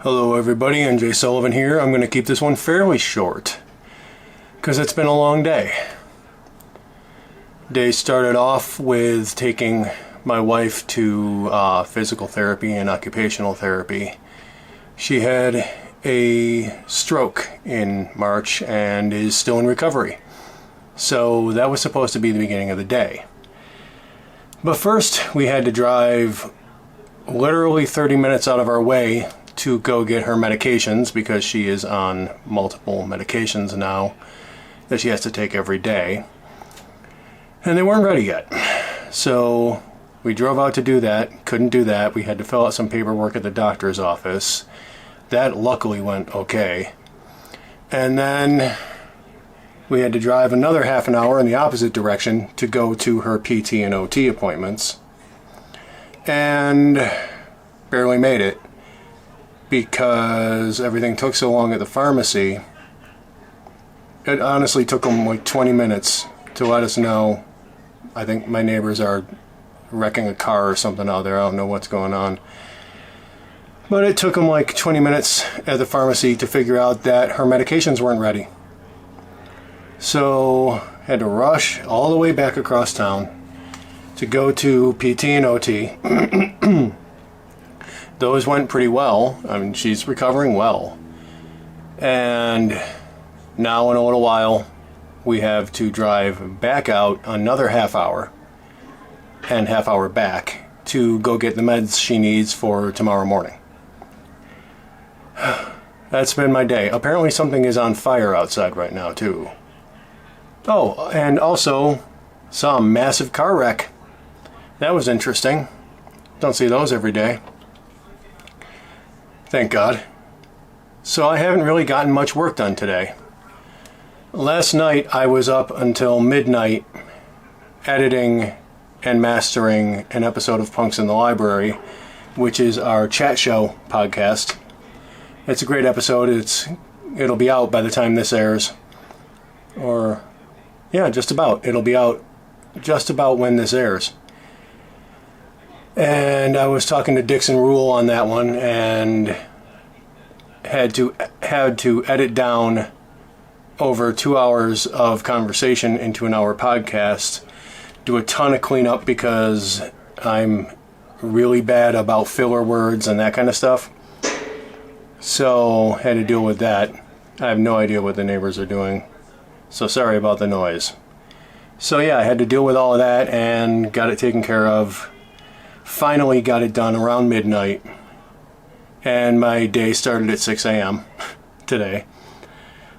Hello everybody, NJ Sullivan here. I'm going to keep this one fairly short because it's been a long day. Day started off with taking my wife to physical therapy and occupational therapy. She had a stroke in March and is still in recovery. So that was supposed to be the beginning of the day. But first we had to drive literally 30 minutes out of our way to go get her medications because she is on multiple medications now that she has to take every day. And they weren't ready yet. So we drove out to do that, couldn't do that. We had to fill out some paperwork at the doctor's office. That luckily went okay. And then we had to drive another half an hour in the opposite direction to go to her PT and OT appointments. And barely made it because everything took so long at the pharmacy. It honestly took them like 20 minutes to let us know. I think my neighbors are wrecking a car or something out there. I don't know what's going on. But it took them like 20 minutes at the pharmacy to figure out that her medications weren't ready. So had to rush all the way back across town to go to PT and OT. Those went pretty well. I mean, she's recovering well. And now in a little while, we have to drive back out another half hour and half hour back to go get the meds she needs for tomorrow morning. That's been my day. Apparently something is on fire outside right now, too. Oh, and also saw a massive car wreck. That was interesting. Don't see those every day. Thank God. So I haven't really gotten much work done today. Last night I was up until midnight editing and mastering an episode of Punks in the Library, which is our chat show podcast. It's a great episode. It'll be out by the time this airs. Or, yeah, just about. It'll be out just about when this airs. And I was talking to Dixon Rule on that one and had to edit down over 2 hours of conversation into an hour podcast, do a ton of cleanup because I'm really bad about filler words and that kind of stuff. So had to deal with that. I have no idea what the neighbors are doing. So sorry about the noise. So yeah, I had to deal with all of that and got it taken care of. Finally got it done around midnight, and my day started at 6 a.m. today.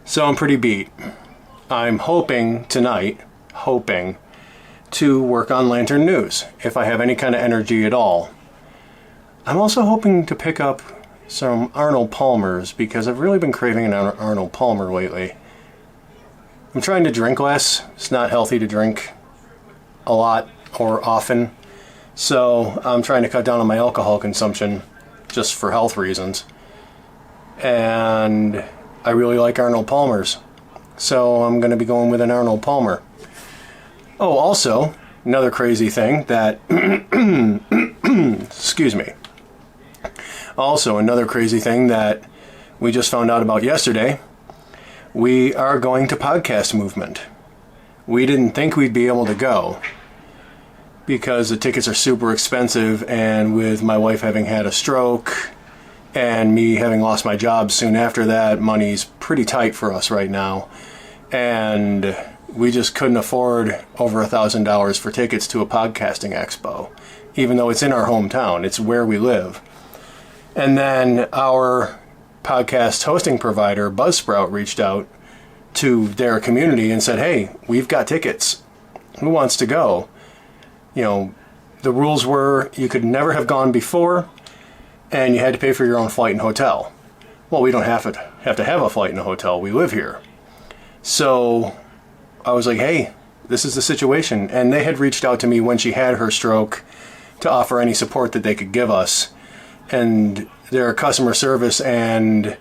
So I'm pretty beat. I'm hoping tonight, to work on Lantern News, if I have any kind of energy at all. I'm also hoping to pick up some Arnold Palmers, because I've really been craving an Arnold Palmer lately. I'm trying to drink less. It's not healthy to drink a lot or often. So I'm trying to cut down on my alcohol consumption just for health reasons. And I really like Arnold Palmers. So I'm going to be going with an Arnold Palmer. Oh, also, another crazy thing that... excuse me. Also, another crazy thing that we just found out about yesterday. We are going to Podcast Movement. We didn't think we'd be able to go, because the tickets are super expensive, and with my wife having had a stroke and me having lost my job soon after that, money's pretty tight for us right now. And we just couldn't afford over $1,000 for tickets to a podcasting expo, even though it's in our hometown. It's where we live. And then our podcast hosting provider, Buzzsprout, reached out to their community and said, hey, we've got tickets. Who wants to go? You know, the rules were you could never have gone before, and you had to pay for your own flight and hotel. Well, we don't have to have a flight and a hotel. We live here. So I was like, hey, this is the situation. And they had reached out to me when she had her stroke to offer any support that they could give us. And their customer service and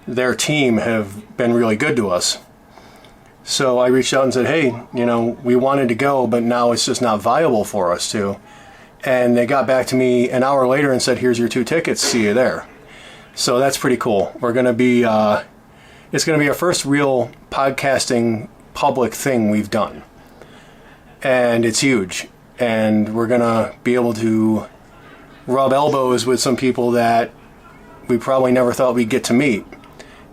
their team have been really good to us. So I reached out and said, hey, you know, we wanted to go, but now it's just not viable for us to. And they got back to me an hour later and said, here's your 2 tickets, see you there. So that's pretty cool. We're going to be, it's going to be our first real podcasting public thing we've done. And it's huge. And we're going to be able to rub elbows with some people that we probably never thought we'd get to meet.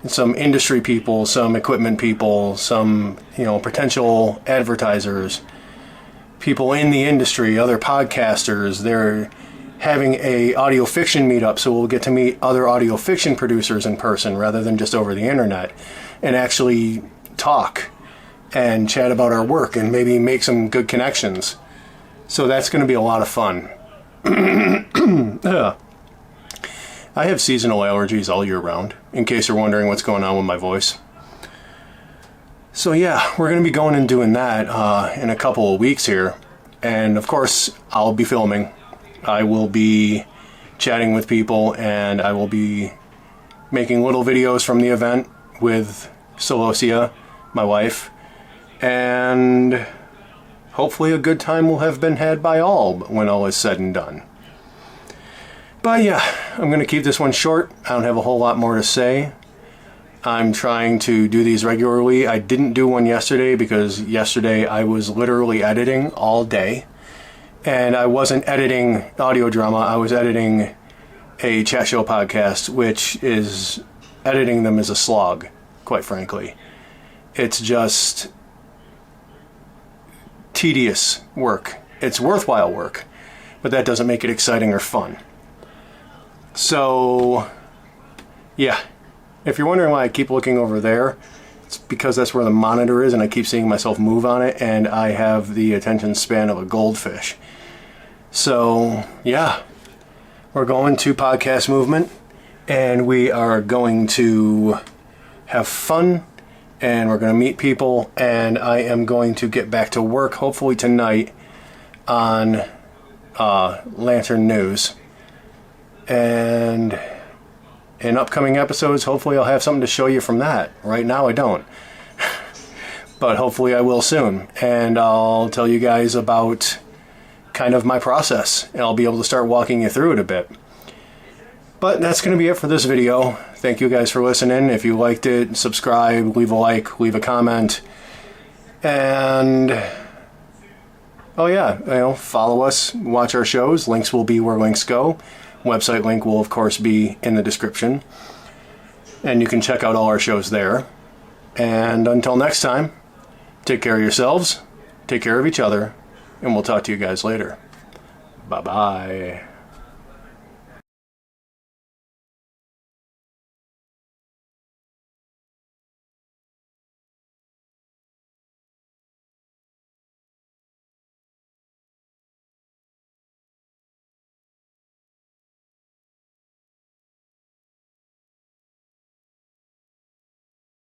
Some industry people, some equipment people, some, potential advertisers, people in the industry, other podcasters. They're having a audio fiction meetup, so we'll get to meet other audio fiction producers in person rather than just over the internet, and actually talk and chat about our work and maybe make some good connections. So that's going to be a lot of fun. I have seasonal allergies all year round, in case you're wondering what's going on with my voice. So yeah, we're going to be going and doing that in a couple of weeks here. And of course, I'll be filming. I will be chatting with people, and I will be making little videos from the event with Solosia, my wife. And hopefully a good time will have been had by all when all is said and done. But yeah, I'm going to keep this one short. I don't have a whole lot more to say. I'm trying to do these regularly. I didn't do one yesterday because yesterday I was literally editing all day. And I wasn't editing audio drama. I was editing a chat show podcast, which is, editing them is a slog, quite frankly. It's just tedious work. It's worthwhile work, but that doesn't make it exciting or fun. So, yeah, if you're wondering why I keep looking over there, it's because that's where the monitor is and I keep seeing myself move on it, and I have the attention span of a goldfish. So, yeah, we're going to podcast movement, and we are going to have fun, and we're going to meet people, and I am going to get back to work, hopefully tonight, on Lantern News. And in upcoming episodes, hopefully I'll have something to show you from that. Right now I don't. But hopefully I will soon. And I'll tell you guys about kind of my process. And I'll be able to start walking you through it a bit. But that's going to be it for this video. Thank you guys for listening. If you liked it, subscribe, leave a like, leave a comment. And oh yeah, follow us, watch our shows. Links will be where links go. Website link will, of course, be in the description. And you can check out all our shows there. And until next time, take care of yourselves, take care of each other, and we'll talk to you guys later. Bye-bye.